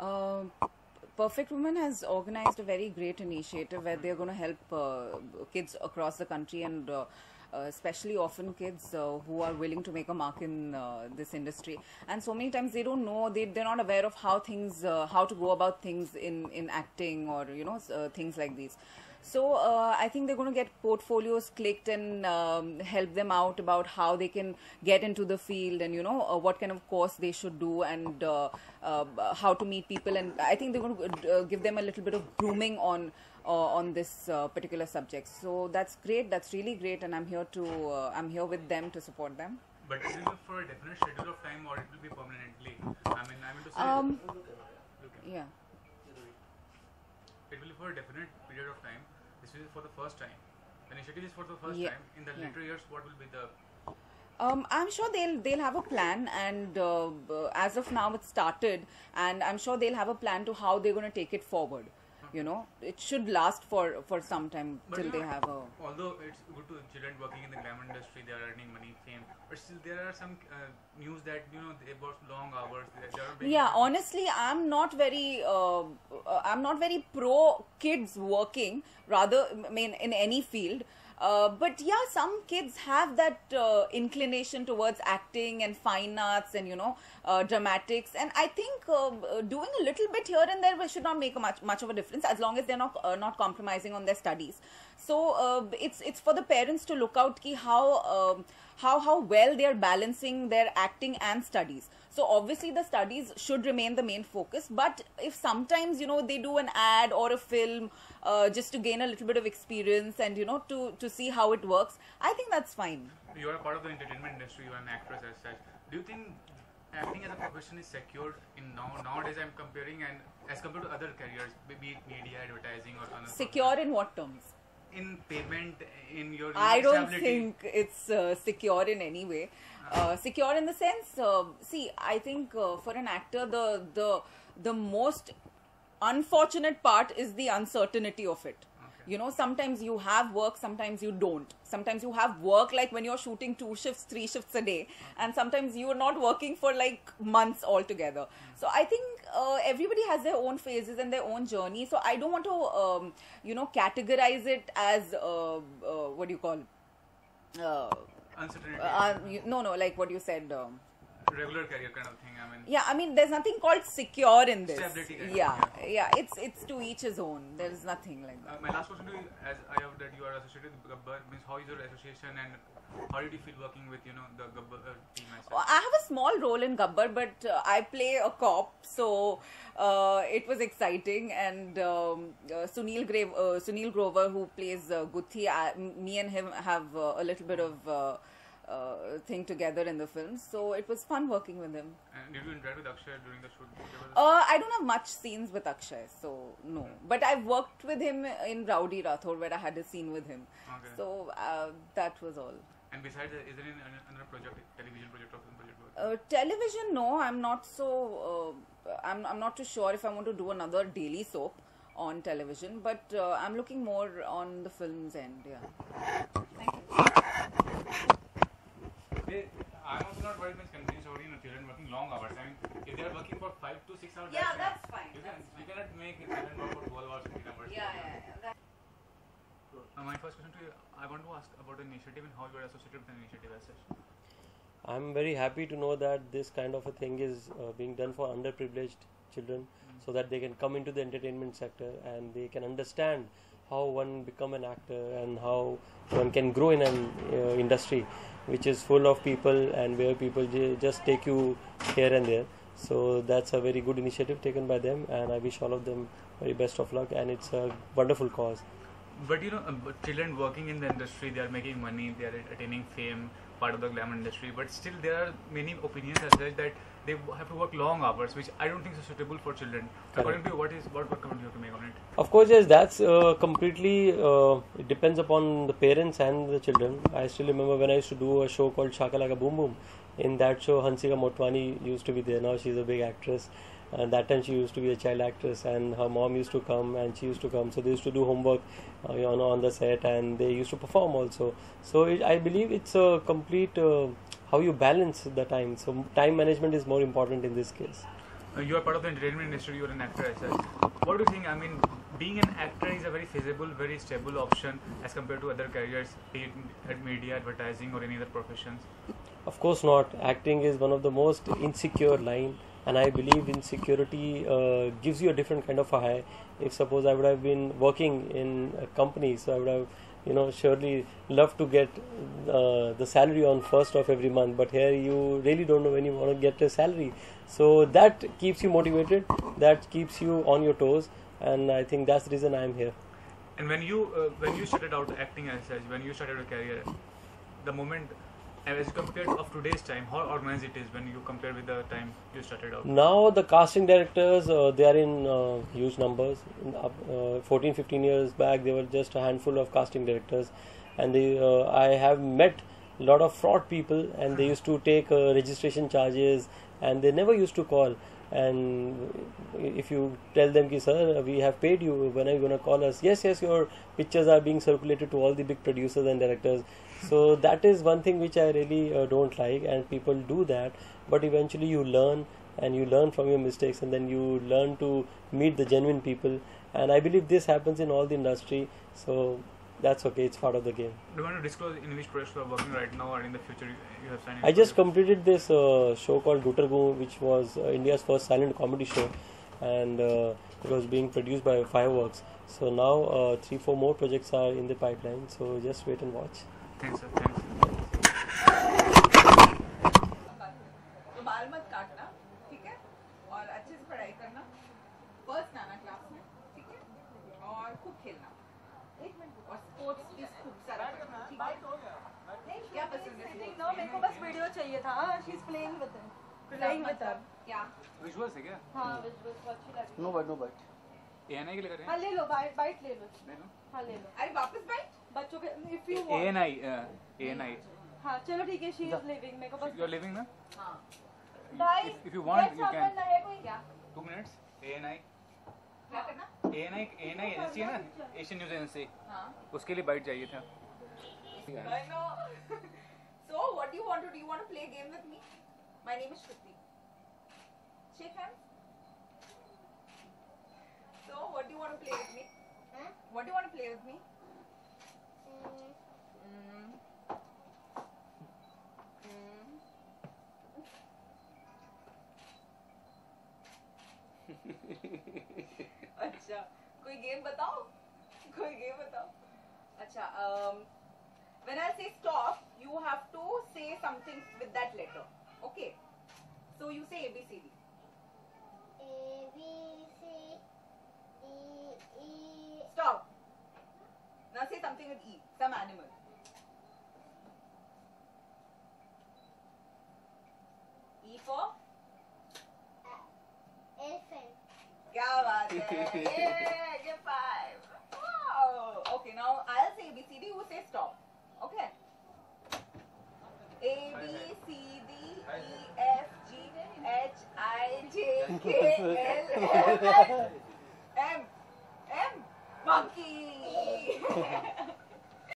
Uh, Perfect Women has organized a very great initiative where they're going to help kids across the country and especially orphan kids who are willing to make a mark in this industry. And so many times they don't know, they're not aware of how things, how to go about things in acting or, things like these. So I think they're going to get portfolios clicked and help them out about how they can get into the field and what kind of course they should do and how to meet people. And I think they're going to give them a little bit of grooming on this particular subject. So that's great. That's really great. And I'm here with them to support them. But is it for a definite schedule of time or it will be permanently? I mean to say. Yeah. It will be for a definite period of time. This is for the first time. The initiative is for the first time. In the later years, what will be the? I'm sure they'll have a plan, and as of now, it's started, and I'm sure they'll have a plan to how they're going to take it forward. It should last for some time till they have a. Although it's good to children working in the glamour industry, they are earning money, fame, but still there are some news that they work long hours. Yeah, honestly, I'm not very pro kids working. Rather, I mean, in any field. But yeah, some kids have that inclination towards acting and fine arts and dramatics, and I think doing a little bit here and there should not make much of a difference as long as they're not compromising on their studies. So it's for the parents to look out how well they are balancing their acting and studies. So obviously the studies should remain the main focus, but if sometimes they do an ad or a film just to gain a little bit of experience and to see how it works, I think that's fine. You are a part of the entertainment industry, you are an actress as such. Do you think acting as a profession is secured in nowadays? I'm comparing and as compared to other careers, be it media, advertising or another. Secure in what terms? In payment, in your I don't think it's secure in any way. Secure in the sense, see, I think for an actor, the most unfortunate part is the uncertainty of it. Okay. Sometimes you have work, sometimes you don't. Sometimes you have work like when you're shooting 2 shifts, 3 shifts a day, and sometimes you're not working for like months altogether. So I think everybody has their own phases and their own journey. So I don't want to, categorize it as, what do you call? Uncertainty. No, like what you said. Regular career kind of thing. I mean, there's nothing called secure in this. Stability. Yeah. It's to each his own. There's nothing like that. My last question to you, as I have that you are associated with Gabbar, means how is your association and how did you feel working with the Gabbar team as such? I have a small role in Gabbar, but I play a cop, so it was exciting. And Sunil Grover, who plays Guthi, me and him have a little bit of thing together in the film, so it was fun working with him. And did you interact with Akshay during the shoot? I don't have much scenes with Akshay, so no. But I've worked with him in Rowdy Rathod, where I had a scene with him. Okay. So that was all. And besides, is there another project, television project or film project? Television, no. I'm not so. I'm not too sure if I want to do another daily soap on television, but I'm looking more on the films end. Yeah. Thank you. I'm also not very much convinced over children working long hours. I mean, if they are working for 5 to 6 hours, that's fine. You cannot make children work for 12 hours, 15 hours. Yeah. My first question to you, I want to ask about the initiative and how you are associated with the initiative as such. I'm very happy to know that this kind of a thing is being done for underprivileged children, so that they can come into the entertainment sector and they can understand how one become an actor and how one can grow in an industry which is full of people and where people just take you here and there. So that's a very good initiative taken by them, and I wish all of them very best of luck, and it's a wonderful cause. But children working in the industry, they are making money, they are attaining fame, part of the glamour industry, but still there are many opinions as such that they have to work long hours, which I don't think is suitable for children. According to you, what comment you have to make on it? Of course, yes, that's completely, it depends upon the parents and the children. I still remember when I used to do a show called Shakalaka Boom Boom. In that show, Hansika Motwani used to be there. Now she's a big actress. And that time she used to be a child actress, and her mom used to come and she used to come. So they used to do homework on the set, and they used to perform also. So I believe it's a complete how you balance the time. So time management is more important in this case. You are part of the entertainment industry, you are an actor as such. What do you think? I mean, being an actor is a very feasible, very stable option as compared to other careers, be it at media, advertising, or any other professions. Of course not. Acting is one of the most insecure line, and I believe insecurity gives you a different kind of a high. If suppose I would have been working in a company, so I would have, surely loved to get the salary on first of every month. But here you really don't know when you want to get a salary. So that keeps you motivated. That keeps you on your toes, and I think that's the reason I am here. And when you started out acting as such, when you started your career, the moment as compared of today's time, how organized it is when you compare with the time you started out? Now the casting directors, they are in huge numbers. 14, 15 years back, there were just a handful of casting directors, and I have met a lot of fraud people, and they used to take registration charges, and they never used to call. And if you tell them, ki, sir, we have paid you, when are you going to call us? Yes, your pictures are being circulated to all the big producers and directors. So that is one thing which I really don't like, and people do that. But eventually you learn, and you learn from your mistakes, and then you learn to meet the genuine people. And I believe this happens in all the industry. So that's okay, it's part of the game. Do you want to disclose in which projects you are working right now, or in the future you have signed? I just completed this show called Dutargu, which was India's first silent comedy show, and it was being produced by Fireworks. So now 3-4 more projects are in the pipeline, so just wait and watch. Thanks, sir. Thanks. तो बाल मत काटना, ठीक है? और अच्छे से पढ़ाई करना, फर्स्ट आना क्लास में, ठीक है? और खूब खेलना, और स्पोर्ट्स की खूब सारा करना, ठीक है? क्या पसंद है? No, मेरे को बस वीडियो चाहिए था. She's playing with him. Playing with her. क्या? विजुअल्स है क्या? हाँ, visuals को अच्छी लगी. No bite. ANI के लिए कर रहे हाँ ले लो, बाइट ले लो. हैं? हाँ ले लो. अरे वापस बाइट? बच्चों के if you want. ANI. हाँ चलो ठीक है. She is leaving. मेरे को बस. You are living ना? हाँ. Bye. If you want, Get you can. someone है कोई क्या? 2 minutes. ANI. क्या करना? ANI एजेंसी है ना? Asian news agency. हाँ. उसके लिए बाइट चाहिए था. I know. So, what do you want to do? You want to play a game with me? My name is Shruti. Shake hands. So, what do you want to play with me? What do you want to play with me? अच्छा, कोई game बताओ? कोई game बताओ? अच्छा, when I say stop, you have to say something with that letter. Okay? So you say A, B, C, D. A, B, C, D, E. Stop. Now say something with E. Some animal. E for? Elephant. क्या बात है? Yeah, give 5. Wow. Okay, now I'll say A, B, C, D. You say stop. Okay? A, B, C, D, E, F, G, H, I, J, K, L, M, N, M. Monkey.